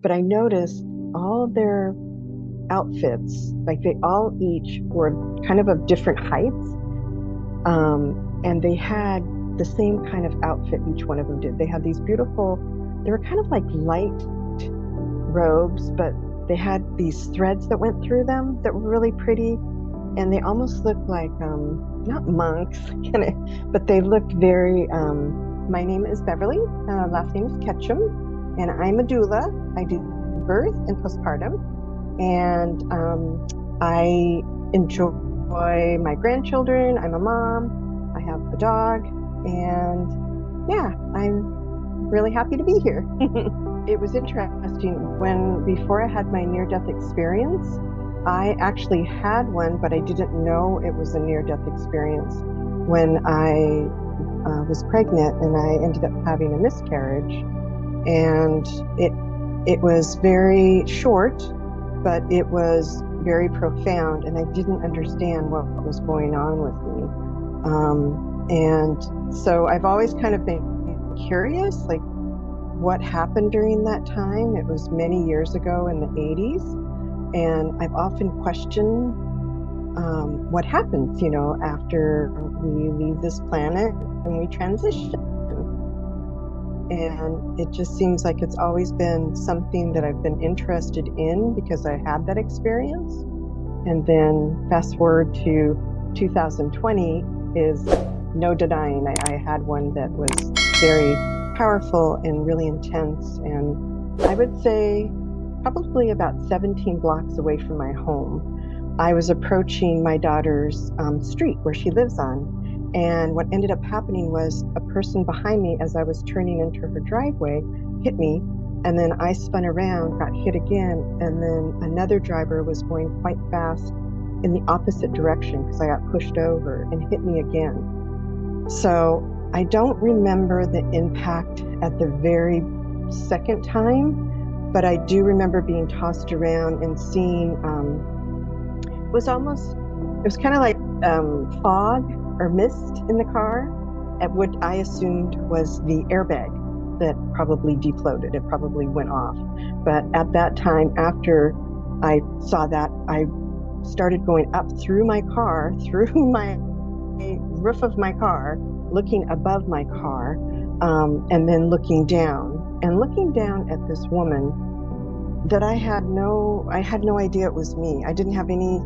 but I noticed all of their outfits, like they all each were kind of different heights. And they had the same kind of outfit each one of them did. They had these beautiful, they were kind of like light robes, but they had these threads that went through them that were really pretty. And they almost looked like, not monks, but they looked very, my name is Beverly, last name is Ketchum, and I'm a doula. I do birth and postpartum, and I enjoy my grandchildren. I'm a mom. I have a dog, and yeah, I'm really happy to be here. It was interesting before I had my near-death experience, I actually had one, but I didn't know it was a near-death experience when I was pregnant, and I ended up having a miscarriage. And it was very short, but it was very profound, and I didn't understand what was going on with me. And so I've always kind of been curious, like what happened during that time. It was many years ago in the 80s. And I've often questioned what happens, after we leave this planet and we transition. And it just seems like it's always been something that I've been interested in because I had that experience. And then fast forward to 2020 is no denying I had one that was very powerful and really intense. And I would say probably about 17 blocks away from my home, I was approaching my daughter's street where she lives on. And what ended up happening was a person behind me, as I was turning into her driveway, hit me. And then I spun around, got hit again. And then another driver was going quite fast in the opposite direction because I got pushed over and hit me again. So I don't remember the impact at the very second time, but I do remember being tossed around and seeing, it was kind of like fog or mist in the car, at what I assumed was the airbag that probably deflated. It probably went off. But at that time, after I saw that, I started going up through my car, through my roof of my car, looking above my car, and then looking down at this woman that I had no idea it was me. I didn't have any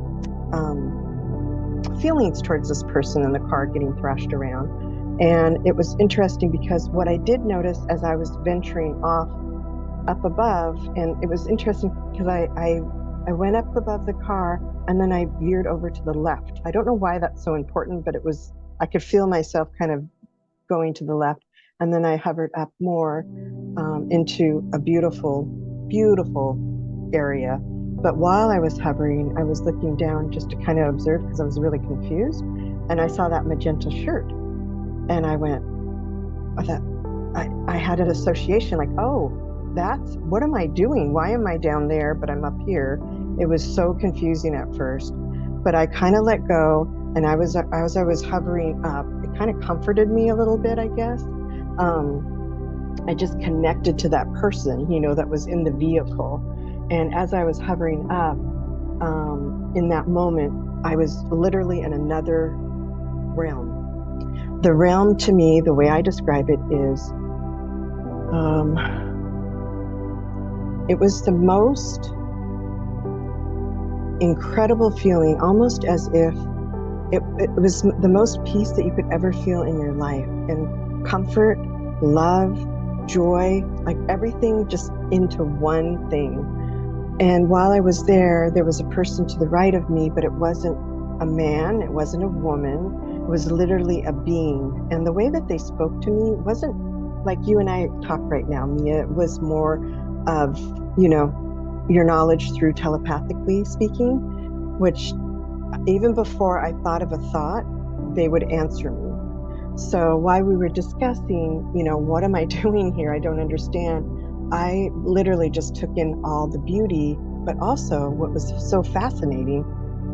feelings towards this person in the car getting thrashed around. And it was interesting because what I did notice as I was venturing off up above, and it was interesting because I went up above the car and then I veered over to the left. I don't know why that's so important, but I could feel myself kind of going to the left. And then I hovered up more into a beautiful, beautiful area. But while I was hovering, I was looking down just to kind of observe because I was really confused. And I saw that magenta shirt. And I had an association like, oh, what am I doing? Why am I down there, but I'm up here? It was so confusing at first, but I kind of let go. And as I was hovering up, it kind of comforted me a little bit, I guess. I just connected to that person, that was in the vehicle. And as I was hovering up, in that moment, I was literally in another realm. The realm, to me, the way I describe it is, it was the most incredible feeling, almost as if it was the most peace that you could ever feel in your life, and comfort, love, joy, like everything just into one thing. And while I was there was a person to the right of me, but it wasn't a man, it wasn't a woman. It was literally a being. And the way that they spoke to me wasn't like you and I talk right now, Mia. It was more of, your knowledge through telepathically speaking, which even before I thought of a thought, they would answer me. So while we were discussing, what am I doing here? I don't understand. I literally just took in all the beauty, but also what was so fascinating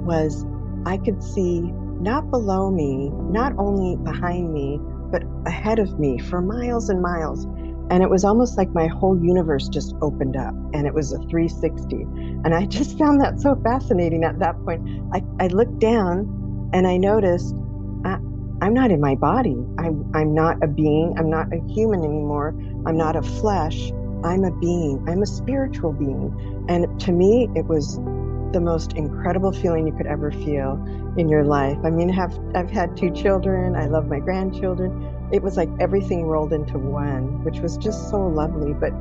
was I could see not below me, not only behind me, but ahead of me for miles and miles. And it was almost like my whole universe just opened up and it was a 360. And I just found that so fascinating at that point. I looked down and I noticed I, I'm not in my body. I'm not a being. I'm not a human anymore. I'm not a flesh. I'm a being. I'm a spiritual being. And to me, it was the most incredible feeling you could ever feel in your life. I mean, I've had two children. I love my grandchildren. It was like everything rolled into one, which was just so lovely. But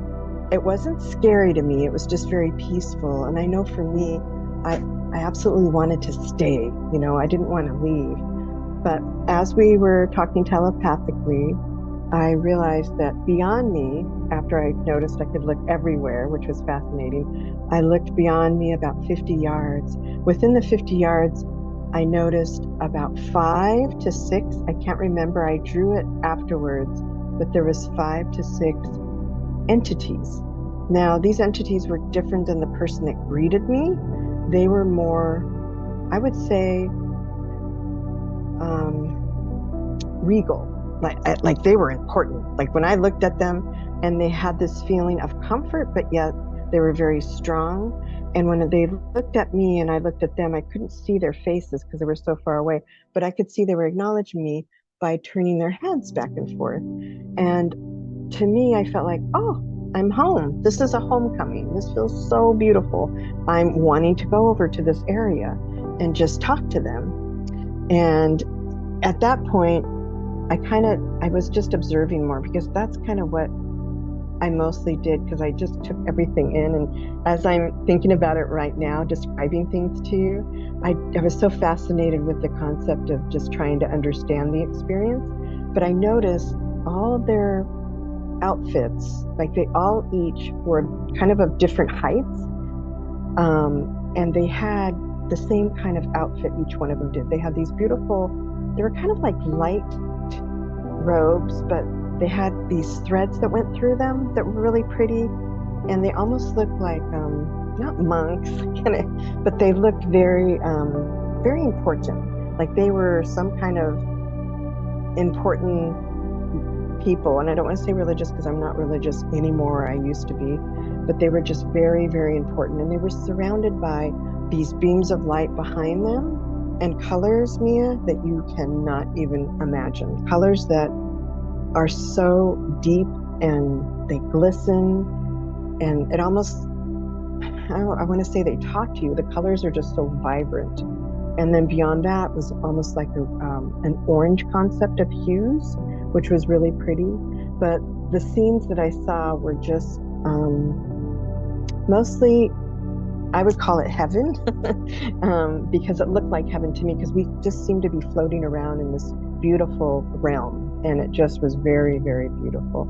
it wasn't scary to me. It was just very peaceful. And I know for me, I absolutely wanted to stay. I didn't want to leave. But as we were talking telepathically, I realized that beyond me, after I noticed I could look everywhere, which was fascinating, I looked beyond me about 50 yards. Within the 50 yards, I noticed about 5 to 6. I can't remember. I drew it afterwards, but there was 5 to 6 entities. Now, these entities were different than the person that greeted me. They were more, I would say, regal. Like they were important. Like when I looked at them, and they had this feeling of comfort, but yet they were very strong. And when they looked at me and I looked at them, I couldn't see their faces because they were so far away, but I could see they were acknowledging me by turning their heads back and forth. And to me, I felt like, oh, I'm home. This is a homecoming. This feels so beautiful. I'm wanting to go over to this area and just talk to them. And at that point, I was just observing more because that's kind of what I mostly did because I just took everything in. And as I'm thinking about it right now, describing things to you, I was so fascinated with the concept of just trying to understand the experience. But I noticed all of their outfits, like they all each were kind of different heights. And they had the same kind of outfit each one of them did. They had these beautiful, they were kind of like light robes, but they had these threads that went through them that were really pretty. And they almost looked like, not monks, but they looked very, very important. Like they were some kind of important people. And I don't want to say religious because I'm not religious anymore. I used to be, but they were just very, very important. And they were surrounded by these beams of light behind them and colors, Mia, that you cannot even imagine. Colors that are so deep and they glisten. And it almost, I want to say they talk to you. The colors are just so vibrant. And then beyond that was almost like an orange concept of hues, which was really pretty. But the scenes that I saw were just mostly, I would call it heaven, because it looked like heaven to me, because we just seemed to be floating around in this beautiful realm. And it just was very, very beautiful.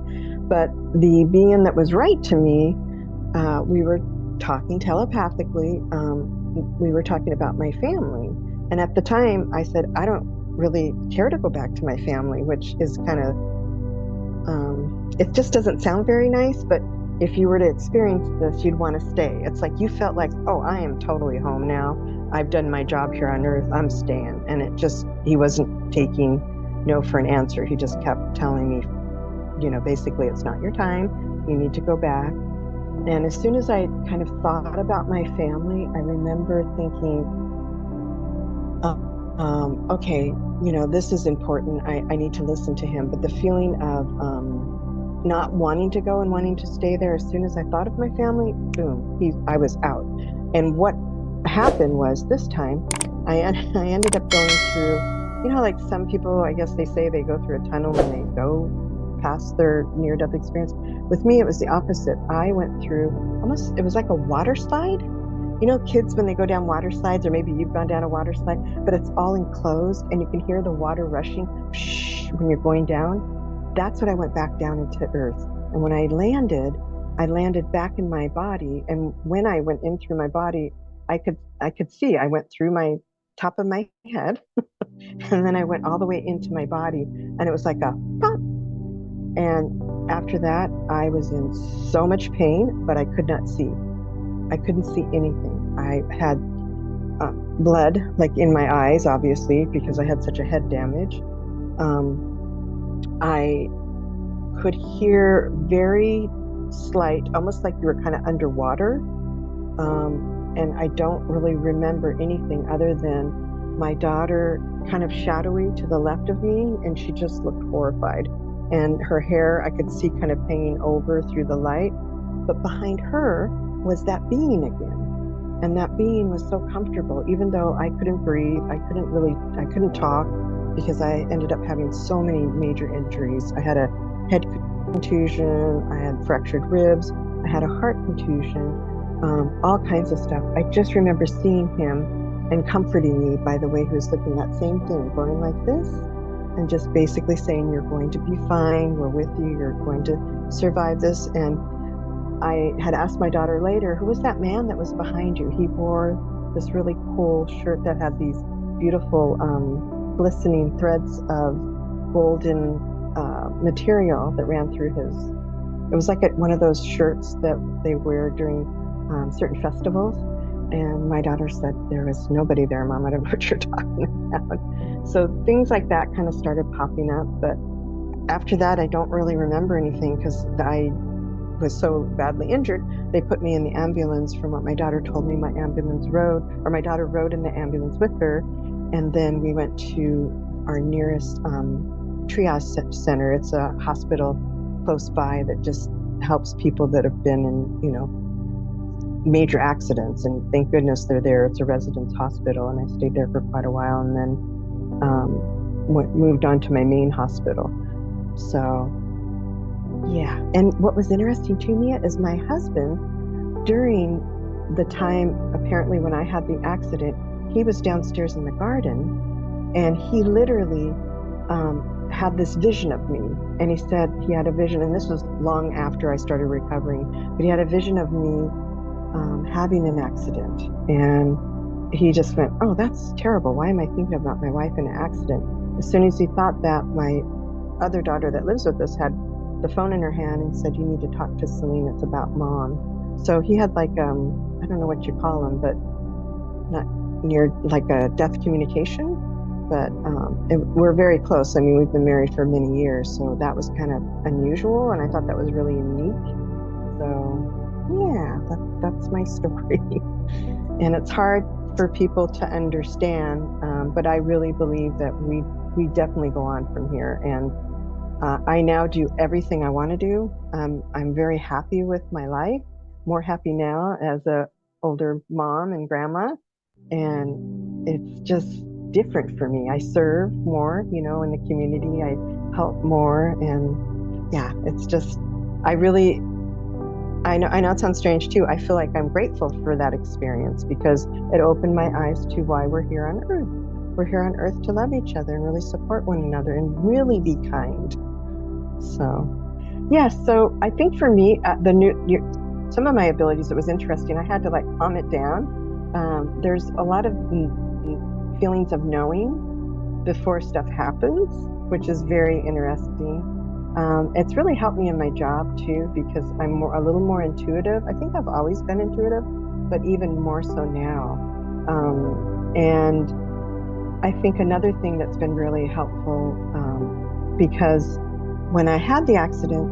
But the being that was right to me, we were talking telepathically. We were talking about my family. And at the time, I said, I don't really care to go back to my family, which is kind of, it just doesn't sound very nice, but if you were to experience this, you'd want to stay. It's like you felt like, oh, I am totally home now. I've done my job here on earth. I'm staying. And he wasn't taking no for an answer. He just kept telling me, basically, it's not your time. You need to go back. And as soon as I kind of thought about my family, I remember thinking, okay, this is important. I need to listen to him. But the feeling of not wanting to go and wanting to stay there, as soon as I thought of my family, boom, I was out. And what happened was this time, I ended up going through, like some people, I guess they say they go through a tunnel when they go past their near-death experience. With me, it was the opposite. I went through it was like a water slide. Kids, when they go down water slides, or maybe you've gone down a water slide, but it's all enclosed and you can hear the water rushing when you're going down. That's what I went back down into earth. And when I landed back in my body. And when I went in through my body, I could see, I went through my top of my head and then I went all the way into my body, and it was like a pop. And after that, I was in so much pain, but I could not see. I couldn't see anything. I had blood like in my eyes, obviously, because I had such a head damage. I could hear very slight, almost like you were kind of underwater. And I don't really remember anything other than my daughter kind of shadowy to the left of me, and she just looked horrified. And her hair, I could see kind of hanging over through the light. But behind her was that being again. And that being was so comfortable, even though I couldn't breathe, I couldn't talk because I ended up having so many major injuries. I had a head contusion, I had fractured ribs, I had a heart contusion, all kinds of stuff. I just remember seeing him and comforting me by the way he was looking at that same thing, going like this, and just basically saying, "You're going to be fine, we're with you, you're going to survive this." And I had asked my daughter later, "Who was that man that was behind you?" He wore this really cool shirt that had these beautiful glistening threads of golden material that ran through his. It was like one of those shirts that they wear during certain festivals. And my daughter said, "There was nobody there, Mom. I don't know what you're talking about." So things like that kind of started popping up. But after that, I don't really remember anything because I was so badly injured. They put me in the ambulance. From what my daughter told me, my daughter rode in the ambulance with her. And then we went to our nearest triage center. It's a hospital close by that just helps people that have been in, major accidents. And thank goodness they're there. It's a residence hospital. And I stayed there for quite a while, and then moved on to my main hospital. So yeah. And what was interesting to me is my husband, during the time, apparently when I had the accident, he was downstairs in the garden, and he literally had this vision of me. And he said he had a vision, and this was long after I started recovering, but he had a vision of me having an accident. And he just went, "Oh, that's terrible. Why am I thinking about my wife in an accident?" As soon as he thought that, my other daughter that lives with us had the phone in her hand and said, "You need to talk to Celine. It's about Mom." So he had like, I don't know what you call them, but not near like a death communication. But we're very close. I mean, we've been married for many years, so that was kind of unusual, and I thought that was really unique. So yeah, that's my story. And it's hard for people to understand, but I really believe that we definitely go on from here. And I now do everything I want to do. I'm very happy with my life, more happy now as a older mom and grandma. And it's just different for me. I serve more, in the community. I help more. And yeah, it's just, I know it sounds strange too. I feel like I'm grateful for that experience because it opened my eyes to why we're here on Earth. We're here on Earth to love each other and really support one another and really be kind. So, yeah. So I think for me, some of my abilities, it was interesting. I had to like calm it down. There's a lot of feelings of knowing before stuff happens, which is very interesting. It's really helped me in my job too, because I'm a little more intuitive. I think I've always been intuitive, but even more so now. And I think another thing that's been really helpful, because when I had the accident,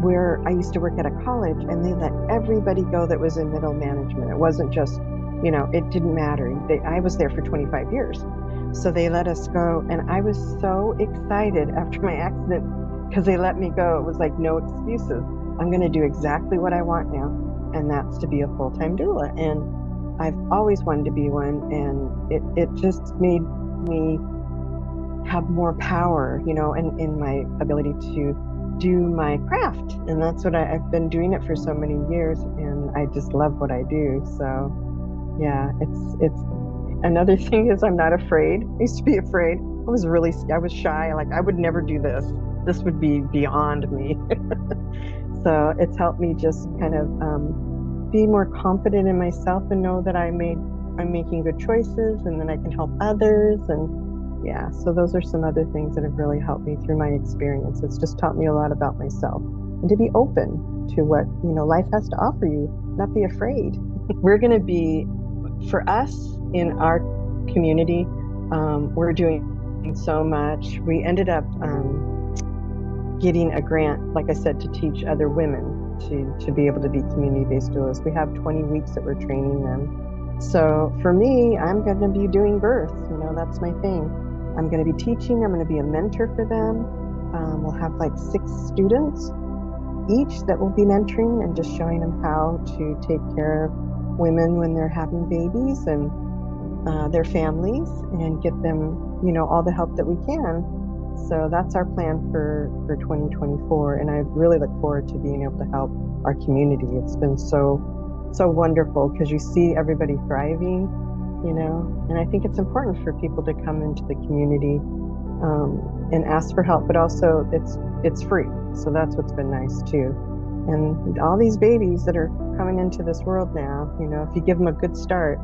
where I used to work at a college, and they let everybody go that was in middle management. It wasn't just, it didn't matter. I was there for 25 years. So they let us go. And I was so excited after my accident because they let me go. It was like no excuses. I'm going to do exactly what I want now. And that's to be a full-time doula. And I've always wanted to be one. And it just made me have more power, in my ability to do my craft. And that's what I've been doing it for so many years. And I just love what I do. So yeah, it's another thing is I'm not afraid. I used to be afraid. I was shy. Like I would never do this. This would be beyond me. So it's helped me just kind of be more confident in myself and know that I'm making good choices and then I can help others. And yeah, so those are some other things that have really helped me through my experience. It's just taught me a lot about myself and to be open to what, life has to offer you, not be afraid. We're going to be, for us in our community, we're doing so much. We ended up getting a grant, like I said, to teach other women to be able to be community-based doulas. We have 20 weeks that we're training them. So for me, I'm going to be doing birth. That's my thing. I'm going to be teaching. I'm going to be a mentor for them. We'll have like 6 students each that will be mentoring and just showing them how to take care of women when they're having babies and their families, and get them, all the help that we can. So that's our plan for 2024. And I really look forward to being able to help our community. It's been so wonderful because you see everybody thriving, and I think it's important for people to come into the community and ask for help, but also it's free. So that's what's been nice too. And all these babies that are coming into this world now, if you give them a good start,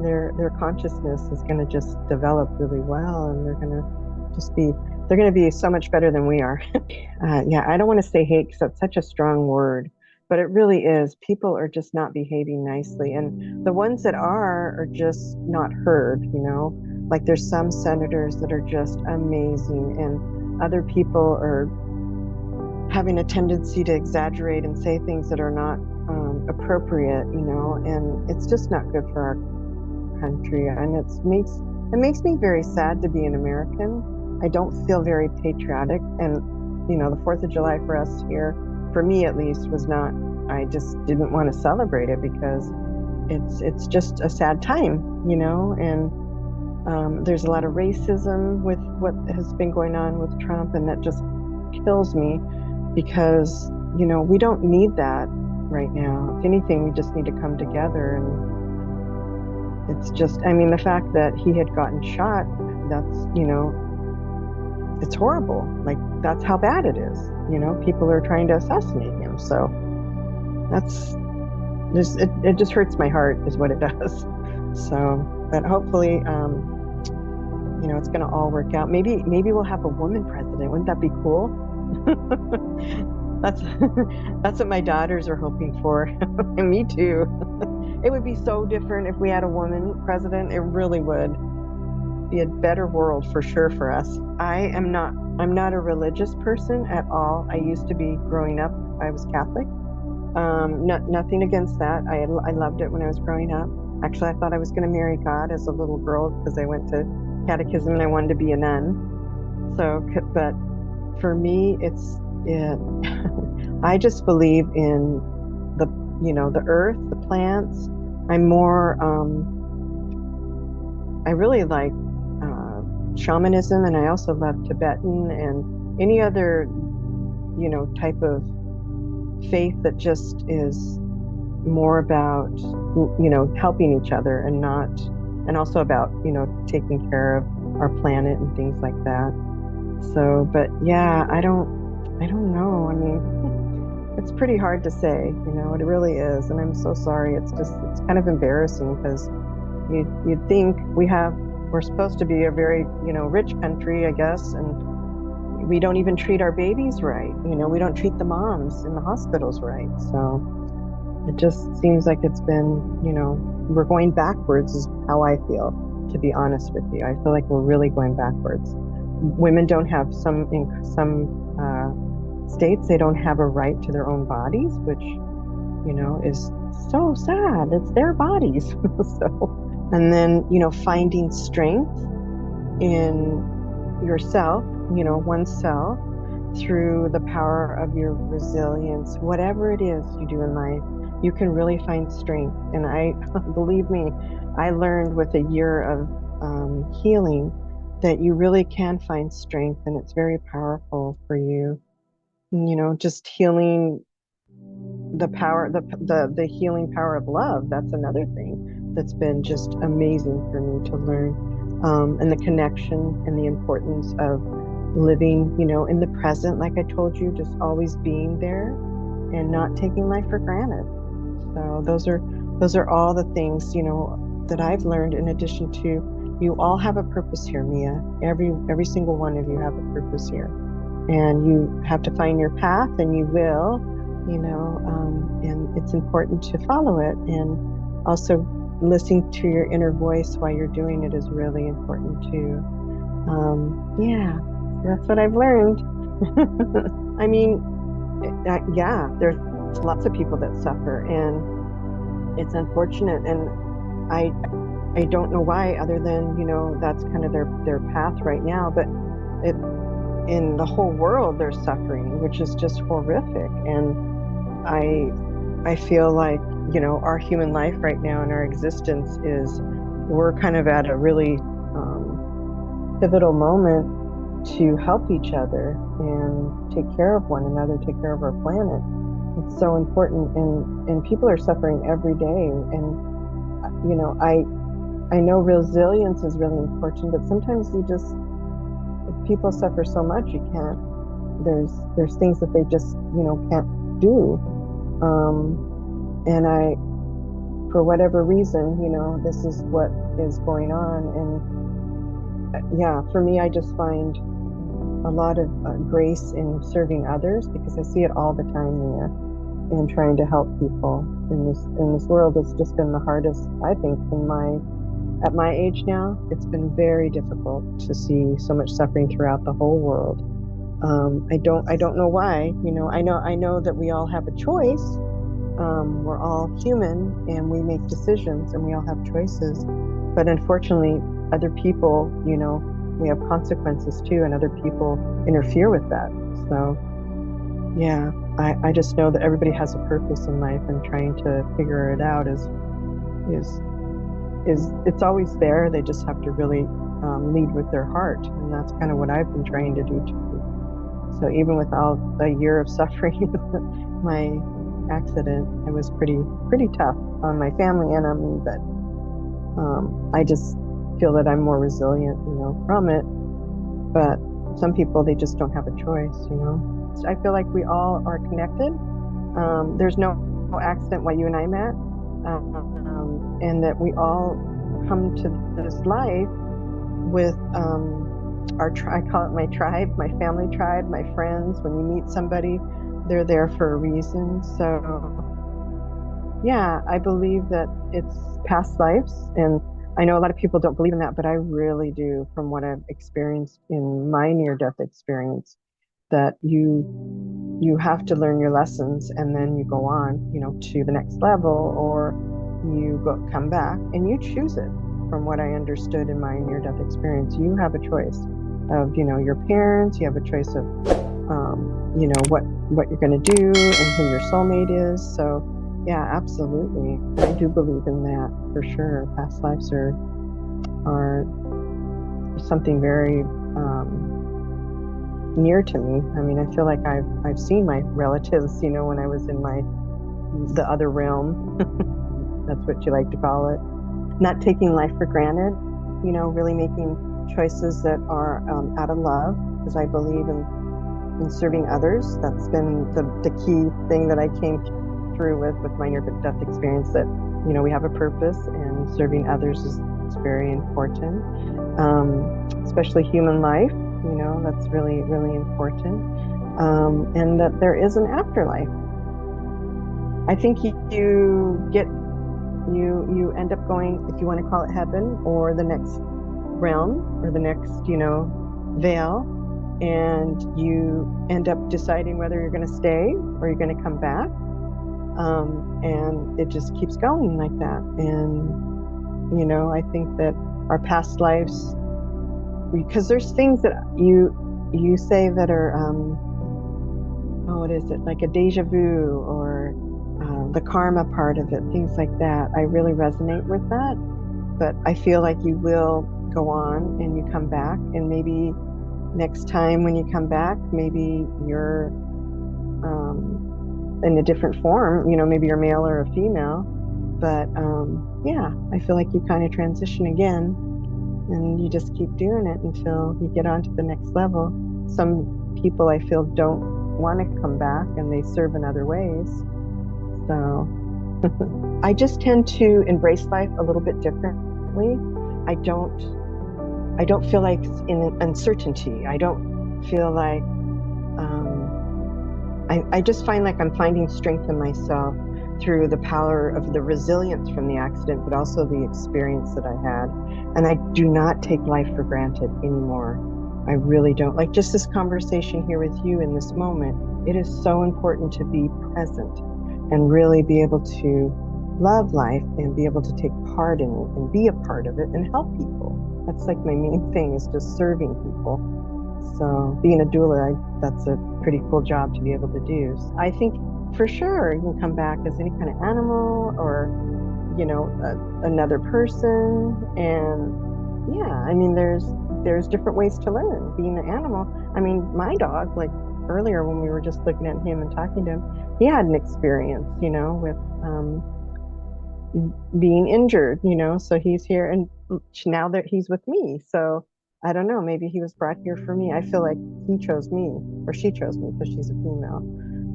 their consciousness is going to just develop really well, and they're going to be so much better than we are. Yeah, I don't want to say hate because that's such a strong word, but it really is. People are just not behaving nicely, and the ones that are just not heard. Like there's some senators that are just amazing, and other people are having a tendency to exaggerate and say things that are not appropriate, and it's just not good for our country. And it makes me very sad to be an American. I don't feel very patriotic, and the 4th of July for us here, for me at least, was not. I just didn't want to celebrate it because it's just a sad time, and there's a lot of racism with what has been going on with Trump, and that just kills me because we don't need that right now. If anything, we just need to come together. And it's just, the fact that he had gotten shot, that's, it's horrible. Like, that's how bad it is. People are trying to assassinate him. So it just hurts my heart is what it does. So, but hopefully, it's going to all work out. Maybe we'll have a woman president. Wouldn't that be cool? that's what my daughters are hoping for. And me too. It would be so different if we had a woman president. It really would be a better world for sure for us. I'm not a religious person at all. I used to be growing up. I was Catholic. Nothing against that. I loved it when I was growing up. Actually, I thought I was going to marry God as a little girl because I went to catechism and I wanted to be a nun. So, but for me, I just believe in the earth, the plants. I'm more, I really like shamanism, and I also love Tibetan and any other, type of faith that just is more about, helping each other and also about, taking care of our planet and things like that. So, but yeah, I don't know. It's pretty hard to say, it really is. And I'm so sorry. It's kind of embarrassing because you'd think we're supposed to be a very, rich country, I guess. And we don't even treat our babies right. We don't treat the moms in the hospitals right. So it just seems like it's been, we're going backwards is how I feel, to be honest with you. I feel like we're really going backwards. Women don't have in some states, they don't have a right to their own bodies, which, is so sad. It's their bodies. So, and then, finding strength in yourself, oneself, through the power of your resilience, whatever it is you do in life, you can really find strength. And believe me, I learned with a year of healing that you really can find strength, and it's very powerful for you. Just healing the power, the healing power of love. That's another thing that's been just amazing for me to learn. And the connection and the importance of living, in the present, like I told you, just always being there and not taking life for granted. So those are all the things, that I've learned, in addition to, you all have a purpose here, Mia. Every single one of you have a purpose here. And you have to find your path, and you will, and it's important to follow it. And also listening to your inner voice while you're doing it is really important too. Yeah, that's what I've learned. I mean, yeah, there's lots of people that suffer, and it's unfortunate. And I I don't know why, other than, that's kind of their path right now. But it in the whole world, there's suffering, which is just horrific. And I I feel like, our human life right now and our existence is we're kind of at a really pivotal moment to help each other and take care of one another, take care of our planet. It's so important, and people are suffering every day. And I know resilience is really important, but sometimes if people suffer so much, you can't. There's things that they just can't do. And for whatever reason, this is what is going on. And yeah, for me, I just find a lot of grace in serving others, because I see it all the time here, and trying to help people in this world. It's just been the hardest, I think, at my age now. It's been very difficult to see so much suffering throughout the whole world. I don't know why. I know that we all have a choice. We're all human, and we make decisions, and we all have choices. But unfortunately, other people, we have consequences too, and other people interfere with that. So yeah, I just know that everybody has a purpose in life, and trying to figure it out is it's always there. They just have to really lead with their heart, and that's kind of what I've been trying to do too. So even with all a year of suffering, my accident, it was pretty tough on my family and on me. But I just feel that I'm more resilient, from it. But some people, they just don't have a choice. So I feel like we all are connected. There's no accident why you and I met, and that we all come to this life with I call it my tribe, my family tribe, my friends. When you meet somebody, they're there for a reason. So yeah, I believe that it's past lives, and I know a lot of people don't believe in that, but I really do, from what I've experienced in my near-death experience, that you have to learn your lessons, and then you go on, to the next level, or come back, and you choose it. From what I understood in my near-death experience, you have a choice of, your parents. You have a choice of, what you're going to do, and who your soulmate is. So yeah, absolutely, I do believe in that for sure. Past lives are something very near to me. I mean, I feel like I've seen my relatives, when I was in the other realm. That's what you like to call it. Not taking life for granted, really making choices that are out of love, because I believe in serving others. That's been the key thing that I came through with my near-death experience, that, we have a purpose, and serving others is very important, especially human life. That's really, really important, and that there is an afterlife. I think you end up going, if you want to call it heaven, or the next realm, or the next, veil, and you end up deciding whether you're going to stay or you're going to come back. And it just keeps going like that. And, I think that our past lives, because there's things that you say that are, what is it, like a deja vu, or the karma part of it, things like that. I really resonate with that. But I feel like you will go on, and you come back, and maybe next time when you come back, maybe you're in a different form, maybe you're male or a female. But yeah, I feel like you kind of transition again, and you just keep doing it until you get on to the next level. Some people, I feel, don't want to come back, and they serve in other ways. So I just tend to embrace life a little bit differently. I don't feel like in uncertainty. I don't feel like I just find like I'm finding strength in myself through the power of the resilience from the accident, but also the experience that I had. And I do not take life for granted anymore. I really don't. Like just this conversation here with you in this moment, it is so important to be present and really be able to love life and be able to take part in it and be a part of it and help people. That's like my main thing is just serving people. So being a doula, that's a pretty cool job to be able to do. So I think for sure you can come back as any kind of animal or, another person. And yeah, I mean, there's different ways to learn being an animal. I mean, my dog, like earlier when we were just looking at him and talking to him, he had an experience, with being injured, so he's here and now that he's with me. So I don't know, maybe he was brought here for me. I feel like he chose me or she chose me because she's a female.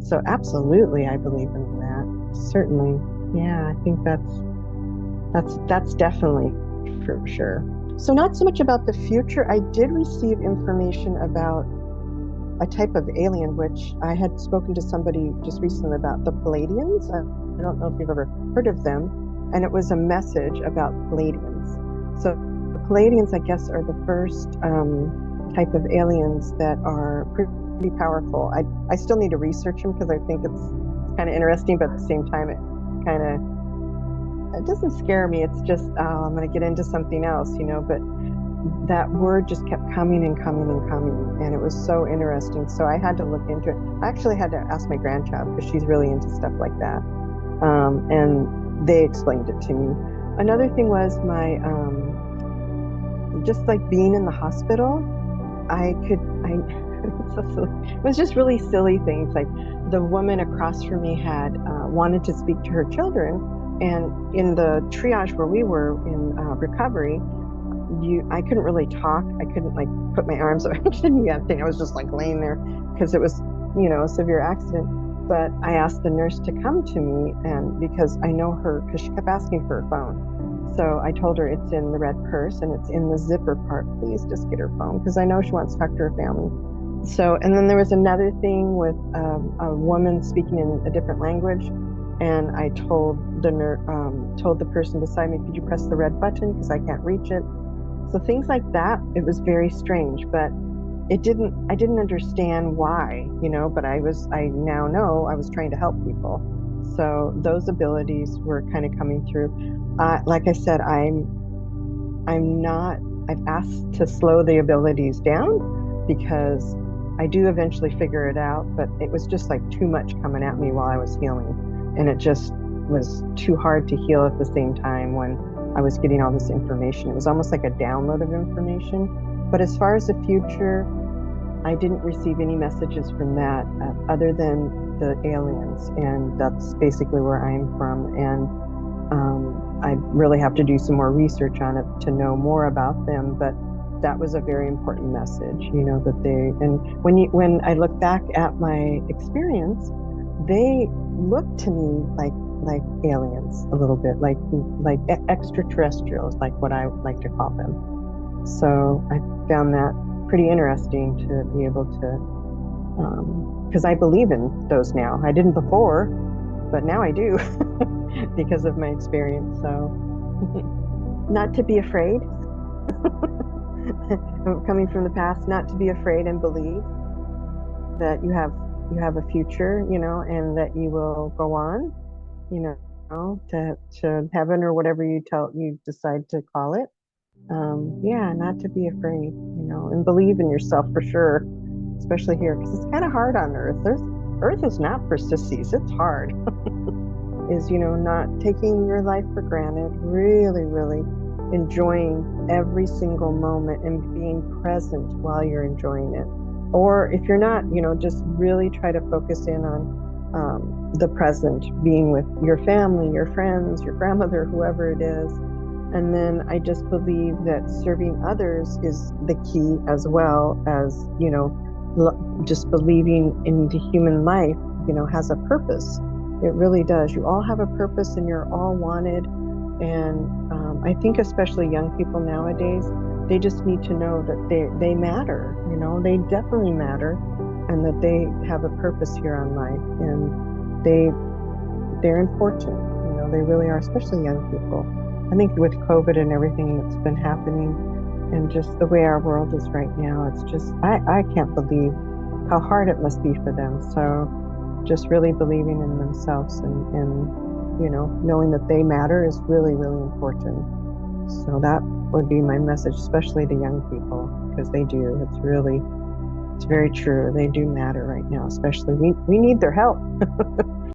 So absolutely, I believe in that. Certainly. Yeah, I think that's definitely for sure. So not so much about the future. I did receive information about a type of alien, which I had spoken to somebody just recently about the Palladians. I don't know if you've ever heard of them. And it was a message about Palladians. So the Palladians, I guess, are the first type of aliens that are pretty powerful. I still need to research them because I think it's kind of interesting, but at the same time, it doesn't scare me. It's just, I'm going to get into something else, but that word just kept coming and coming and coming. And it was so interesting. So I had to look into it. I actually had to ask my grandchild because she's really into stuff like that. And they explained it to me. Another thing was just like being in the hospital, it was just really silly things. Like the woman across from me had wanted to speak to her children. And in the triage where we were in recovery, I couldn't really talk. I couldn't like put my arms around anything. I was just like laying there because it was, a severe accident. But I asked the nurse to come to me, and because I know her, because she kept asking for her phone. So I told her it's in the red purse and it's in the zipper part. Please just get her phone because I know she wants to talk to her family. So, and then there was another thing with a woman speaking in a different language. And I told told the person beside me, could you press the red button because I can't reach it. So things like that, it was very strange, but I didn't understand why, but I now know I was trying to help people. So those abilities were kind of coming through. Like I said, I've asked to slow the abilities down because I do eventually figure it out, but it was just like too much coming at me while I was healing. And it just was too hard to heal at the same time when I was getting all this information. It was almost like a download of information. But as far as the future, I didn't receive any messages from that other than the aliens. And that's basically where I'm from. And I really have to do some more research on it to know more about them. But that was a very important message, and when I look back at my experience, they look to me like aliens a little bit, like extraterrestrials, like what I like to call them. So I found that pretty interesting to be able to, because I believe in those now. I didn't before, but now I do because of my experience. So not to be afraid, coming from the past, not to be afraid and believe that you have a future, and that you will go on, to heaven or whatever you decide to call it. Yeah, not to be afraid, and believe in yourself for sure, especially here, because it's kind of hard on Earth. Earth is not for sissies. It's hard. Is, not taking your life for granted, really, really enjoying every single moment and being present while you're enjoying it. Or if you're not, just really try to focus in on the present, being with your family, your friends, your grandmother, whoever it is. And then I just believe that serving others is the key, as well as, just believing in the human life, has a purpose. It really does. You all have a purpose and you're all wanted. And I think especially young people nowadays, they just need to know that they matter, they definitely matter, and that they have a purpose here on life, and they're important, they really are, especially young people. I think with COVID and everything that's been happening, And just the way our world is right now, it's just, I can't believe how hard it must be for them. So just really believing in themselves and knowing that they matter is really, really important. So that would be my message, especially to young people, because they do. It's very true. They do matter right now, especially we need their help.